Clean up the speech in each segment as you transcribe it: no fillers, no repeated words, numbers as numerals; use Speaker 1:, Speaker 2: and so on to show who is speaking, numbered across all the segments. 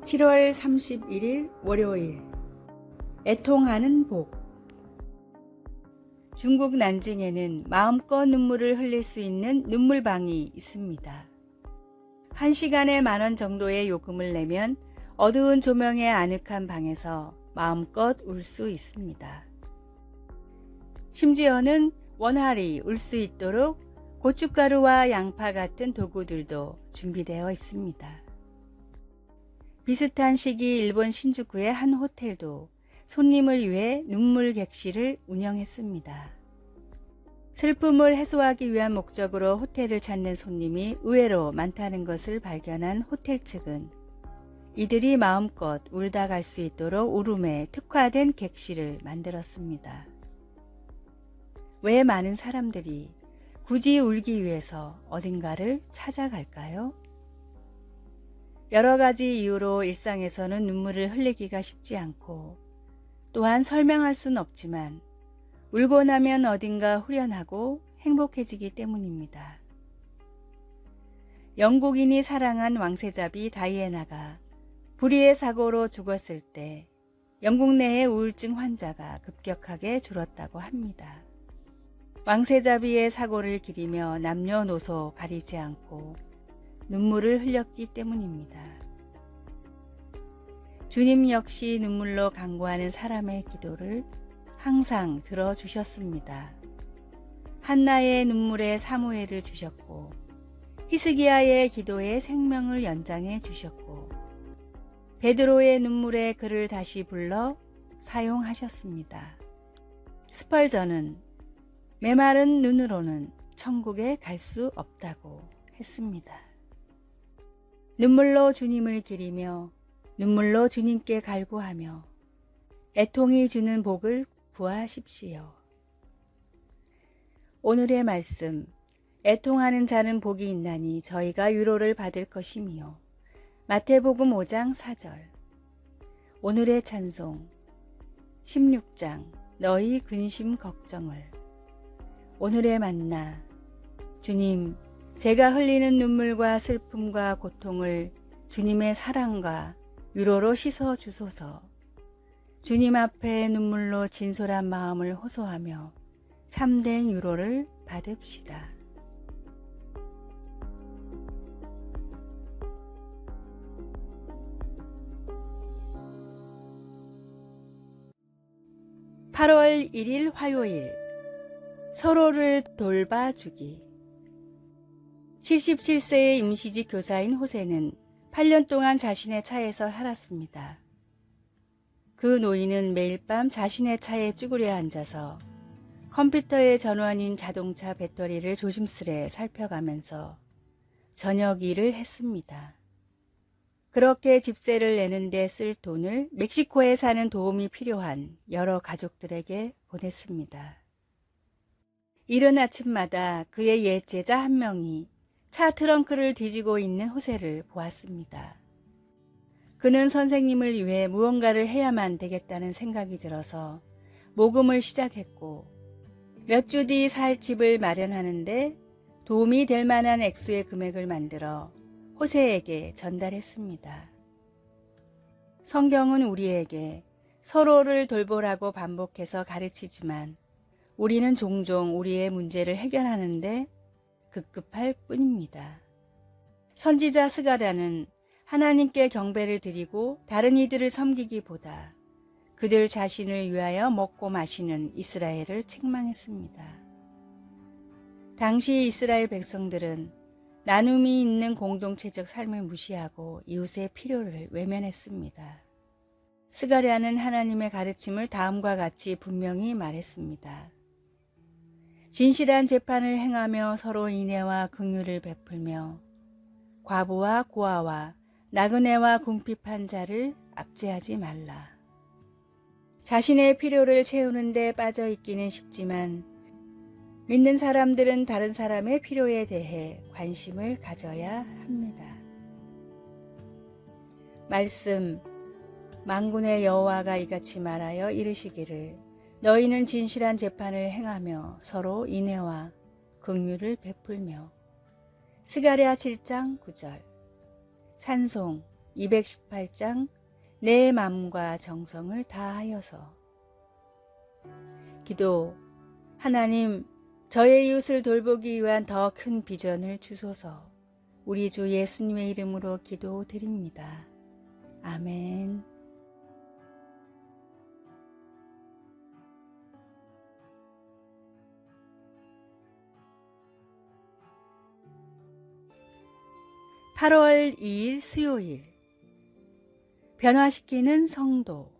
Speaker 1: 7월 31일 월요일. 애통하는 복. 중국 난징에는 마음껏 눈물을 흘릴 수 있는 눈물방이 있습니다. 1시간에 10,000원 정도의 요금을 내면 어두운 조명의 아늑한 방에서 마음껏 울 수 있습니다. 심지어는 원활히 울 수 있도록 고춧가루와 양파 같은 도구들도 준비되어 있습니다. 비슷한 시기 일본 신주쿠의 한 호텔도 손님을 위해 눈물 객실을 운영했습니다. 슬픔을 해소하기 위한 목적으로 호텔을 찾는 손님이 의외로 많다는 것을 발견한 호텔 측은 이들이 마음껏 울다 갈 수 있도록 울음에 특화된 객실을 만들었습니다. 왜 많은 사람들이 굳이 울기 위해서 어딘가를 찾아갈까요? 여러 가지 이유로 일상에서는 눈물을 흘리기가 쉽지 않고 또한 설명할 수는 없지만 울고 나면 어딘가 후련하고 행복해지기 때문입니다. 영국인이 사랑한 왕세자비 다이애나가 불의의 사고로 죽었을 때 영국 내의 우울증 환자가 급격하게 줄었다고 합니다. 왕세자비의 사고를 기리며 남녀노소 가리지 않고 눈물을 흘렸기 때문입니다. 주님 역시 눈물로 간구하는 사람의 기도를 항상 들어주셨습니다. 한나의 눈물에 사무엘을 주셨고 히스기야의 기도에 생명을 연장해 주셨고 베드로의 눈물에 그를 다시 불러 사용하셨습니다. 스펄전은 메마른 눈으로는 천국에 갈 수 없다고 했습니다. 눈물로 주님을 기리며 눈물로 주님께 갈구하며 애통이 주는 복을 구하십시오. 오늘의 말씀, 애통하는 자는 복이 있나니 저희가 위로를 받을 것이며 마태복음 5장 4절. 오늘의 찬송 16장 너희 근심 걱정을. 오늘의 만나 주님, 제가 흘리는 눈물과 슬픔과 고통을 주님의 사랑과 위로로 씻어 주소서. 주님 앞에 눈물로 진솔한 마음을 호소하며 참된 위로를 받읍시다. (8월 1일) 화요일. 서로를 돌봐주기. 77세의 임시직 교사인 호세는 8년 동안 자신의 차에서 살았습니다. 그 노인은 매일 밤 자신의 차에 쭈그려 앉아서 컴퓨터의 전원인 자동차 배터리를 조심스레 살펴가면서 저녁 일을 했습니다. 그렇게 집세를 내는 데 쓸 돈을 멕시코에 사는 도움이 필요한 여러 가족들에게 보냈습니다. 이른 아침마다 그의 옛 제자 한 명이 차 트렁크를 뒤지고 있는 호세를 보았습니다. 그는 선생님을 위해 무언가를 해야만 되겠다는 생각이 들어서 모금을 시작했고 몇 주 뒤 살 집을 마련하는데 도움이 될 만한 액수의 금액을 만들어 호세에게 전달했습니다. 성경은 우리에게 서로를 돌보라고 반복해서 가르치지만 우리는 종종 우리의 문제를 해결하는데 급급할 뿐입니다. 선지자 스가랴는 하나님께 경배를 드리고 다른 이들을 섬기기보다 그들 자신을 위하여 먹고 마시는 이스라엘을 책망했습니다. 당시 이스라엘 백성들은 나눔이 있는 공동체적 삶을 무시하고 이웃의 필요를 외면했습니다. 스가랴는 하나님의 가르침을 다음과 같이 분명히 말했습니다. 진실한 재판을 행하며 서로 인애와 긍휼을 베풀며 과부와 고아와 나그네와 궁핍한 자를 압제하지 말라. 자신의 필요를 채우는 데 빠져 있기는 쉽지만 믿는 사람들은 다른 사람의 필요에 대해 관심을 가져야 합니다. 말씀 만군의 여호와가 이같이 말하여 이르시기를 너희는 진실한 재판을 행하며 서로 인애와 긍휼을 베풀며. 스가랴 7장 9절. 찬송 218장 내 맘과 정성을 다하여서. 기도. 하나님, 저의 이웃을 돌보기 위한 더 큰 비전을 주소서. 우리 주 예수님의 이름으로 기도드립니다. 아멘. (8월 2일) 수요일. 변화시키는 성도.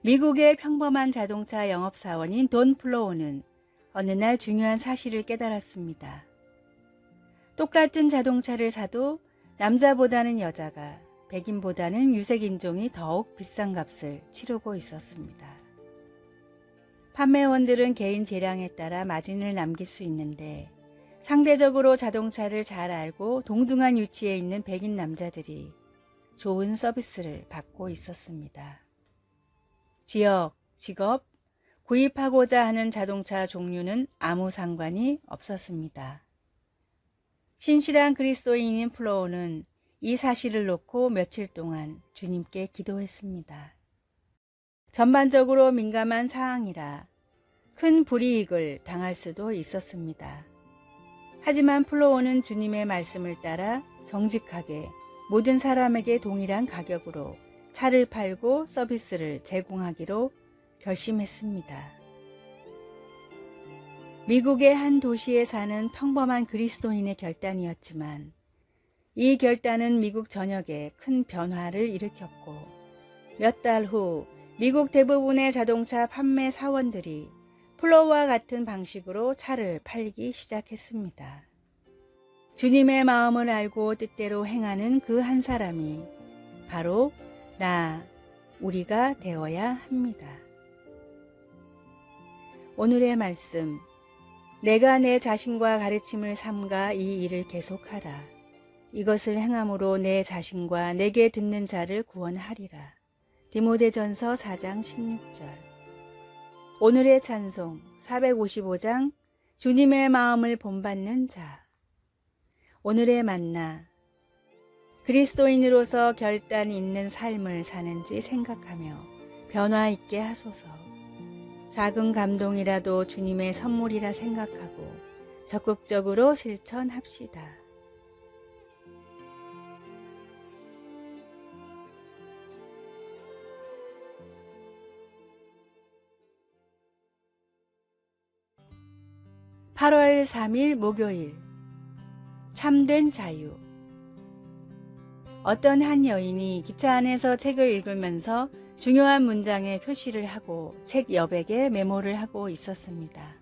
Speaker 1: 미국의 평범한 자동차 영업사원인 돈 플로우는 어느 날 중요한 사실을 깨달았습니다. 똑같은 자동차를 사도 남자보다는 여자가, 백인보다는 유색인종이 더욱 비싼 값을 치르고 있었습니다. 판매원들은 개인 재량에 따라 마진을 남길 수 있는데 상대적으로 자동차를 잘 알고 동등한 위치에 있는 백인 남자들이 좋은 서비스를 받고 있었습니다. 지역, 직업, 구입하고자 하는 자동차 종류는 아무 상관이 없었습니다. 신실한 그리스도인인 플로우는 이 사실을 놓고 며칠 동안 주님께 기도했습니다. 전반적으로 민감한 사항이라 큰 불이익을 당할 수도 있었습니다. 하지만 플로우는 주님의 말씀을 따라 정직하게 모든 사람에게 동일한 가격으로 차를 팔고 서비스를 제공하기로 결심했습니다. 미국의 한 도시에 사는 평범한 그리스도인의 결단이었지만 이 결단은 미국 전역에 큰 변화를 일으켰고 몇 달 후 미국 대부분의 자동차 판매 사원들이 플로우와 같은 방식으로 차를 팔기 시작했습니다. 주님의 마음을 알고 뜻대로 행하는 그 한 사람이 바로 우리가 되어야 합니다. 오늘의 말씀. 내가 내 자신과 가르침을 삼가 이 일을 계속하라. 이것을 행함으로 내 자신과 내게 듣는 자를 구원하리라. 디모데전서 4장 16절. 오늘의 찬송 455장 주님의 마음을 본받는 자. 오늘의 만나. 그리스도인으로서 결단 있는 삶을 사는지 생각하며 변화 있게 하소서. 작은 감동이라도 주님의 선물이라 생각하고 적극적으로 실천합시다. (8월 3일) 목요일. 참된 자유. 어떤 한 여인이 기차 안에서 책을 읽으면서 중요한 문장에 표시를 하고 책 여백에 메모를 하고 있었습니다.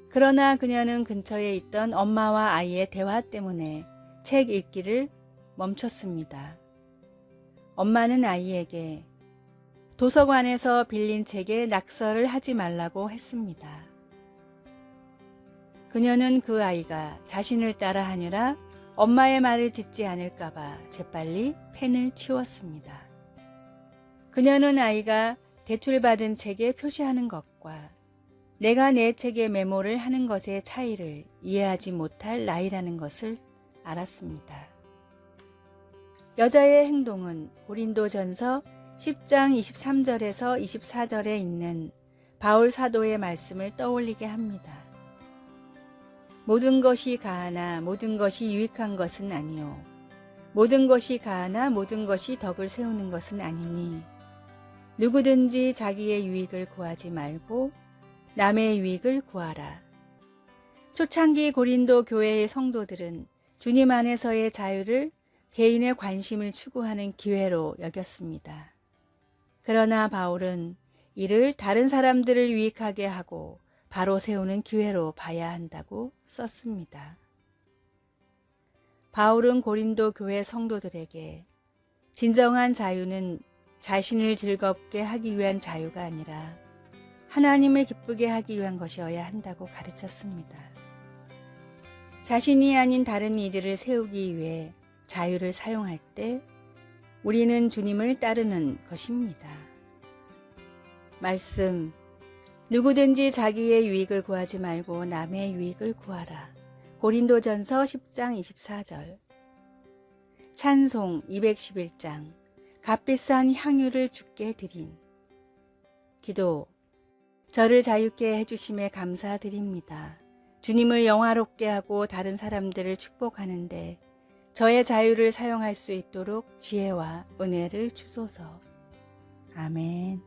Speaker 1: 그러나 그녀는 근처에 있던 엄마와 아이의 대화 때문에 책 읽기를 멈췄습니다. 엄마는 아이에게 도서관에서 빌린 책에 낙서를 하지 말라고 했습니다. 그녀는 그 아이가 자신을 따라 하느라 엄마의 말을 듣지 않을까봐 재빨리 펜을 치웠습니다. 그녀는 아이가 대출받은 책에 표시하는 것과 내가 내 책에 메모를 하는 것의 차이를 이해하지 못할 나이라는 것을 알았습니다. 여자의 행동은 고린도전서 10장 23절에서 24절에 있는 바울 사도의 말씀을 떠올리게 합니다. 모든 것이 가하나 모든 것이 유익한 것은 아니요 모든 것이 가하나 모든 것이 덕을 세우는 것은 아니니 누구든지 자기의 유익을 구하지 말고 남의 유익을 구하라. 초창기 고린도 교회의 성도들은 주님 안에서의 자유를 개인의 관심을 추구하는 기회로 여겼습니다. 그러나 바울은 이를 다른 사람들을 유익하게 하고 바로 세우는 기회로 봐야 한다고 썼습니다. 바울은 고린도 교회 성도들에게 진정한 자유는 자신을 즐겁게 하기 위한 자유가 아니라 하나님을 기쁘게 하기 위한 것이어야 한다고 가르쳤습니다. 자신이 아닌 다른 이들을 세우기 위해 자유를 사용할 때 우리는 주님을 따르는 것입니다. 말씀, 누구든지 자기의 유익을 구하지 말고 남의 유익을 구하라. 고린도전서 10장 24절. 찬송 211장, 값비싼 향유를 주께 드린. 기도, 저를 자유케 해주심에 감사드립니다. 주님을 영화롭게 하고 다른 사람들을 축복하는데 저의 자유를 사용할 수 있도록 지혜와 은혜를 주소서. 아멘.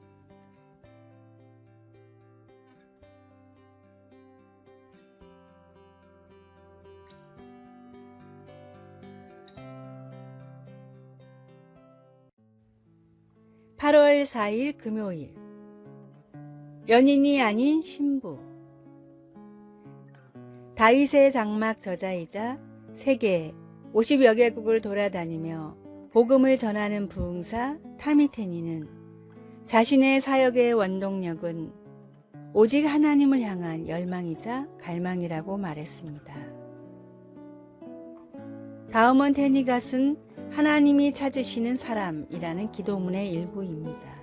Speaker 1: (8월 4일) 금요일. 연인이 아닌 신부. 다윗의 장막 저자이자 세계 50여 개국을 돌아다니며 복음을 전하는 부흥사 타미테니는 자신의 사역의 원동력은 오직 하나님을 향한 열망이자 갈망이라고 말했습니다. 다음은 테니가 쓴 하나님이 찾으시는 사람이라는 기도문의 일부입니다.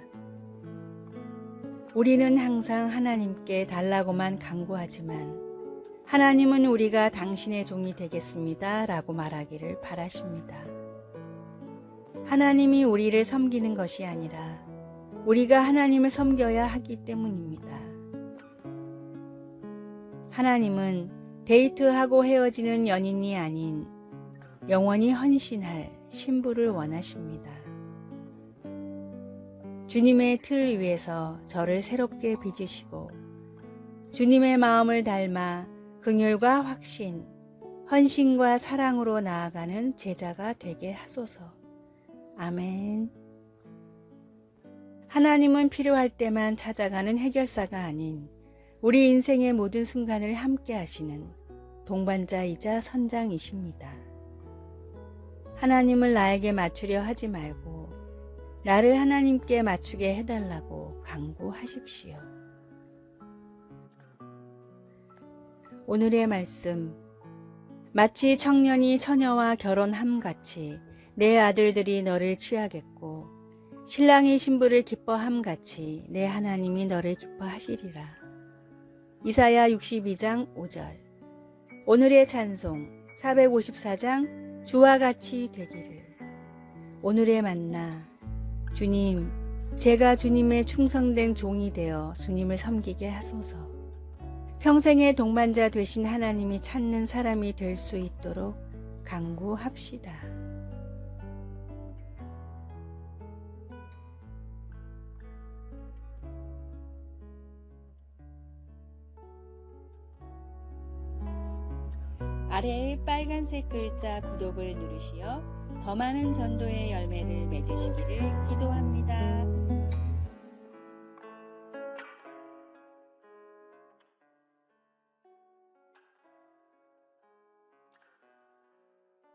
Speaker 1: 우리는 항상 하나님께 달라고만 간구하지만 하나님은 우리가 당신의 종이 되겠습니다 라고 말하기를 바라십니다. 하나님이 우리를 섬기는 것이 아니라 우리가 하나님을 섬겨야 하기 때문입니다. 하나님은 데이트하고 헤어지는 연인이 아닌 영원히 헌신할 신부를 원하십니다. 주님의 틀 위에서 저를 새롭게 빚으시고 주님의 마음을 닮아 긍휼과 확신, 헌신과 사랑으로 나아가는 제자가 되게 하소서. 아멘. 하나님은 필요할 때만 찾아가는 해결사가 아닌 우리 인생의 모든 순간을 함께 하시는 동반자이자 선장이십니다. 하나님을 나에게 맞추려 하지 말고 나를 하나님께 맞추게 해달라고 간구하십시오. 오늘의 말씀, 마치 청년이 처녀와 결혼함같이 내 아들들이 너를 취하겠고 신랑이 신부를 기뻐함같이 내 하나님이 너를 기뻐하시리라. 이사야 62장 5절. 오늘의 찬송 454장 주와 같이 되기를. 오늘의 만나, 주님, 제가 주님의 충성된 종이 되어 주님을 섬기게 하소서. 평생의 동반자 되신 하나님이 찾는 사람이 될 수 있도록 간구합시다. 아래의 빨간색 글자 구독을 누르시어 더 많은 전도의 열매를 맺으시기를 기도합니다.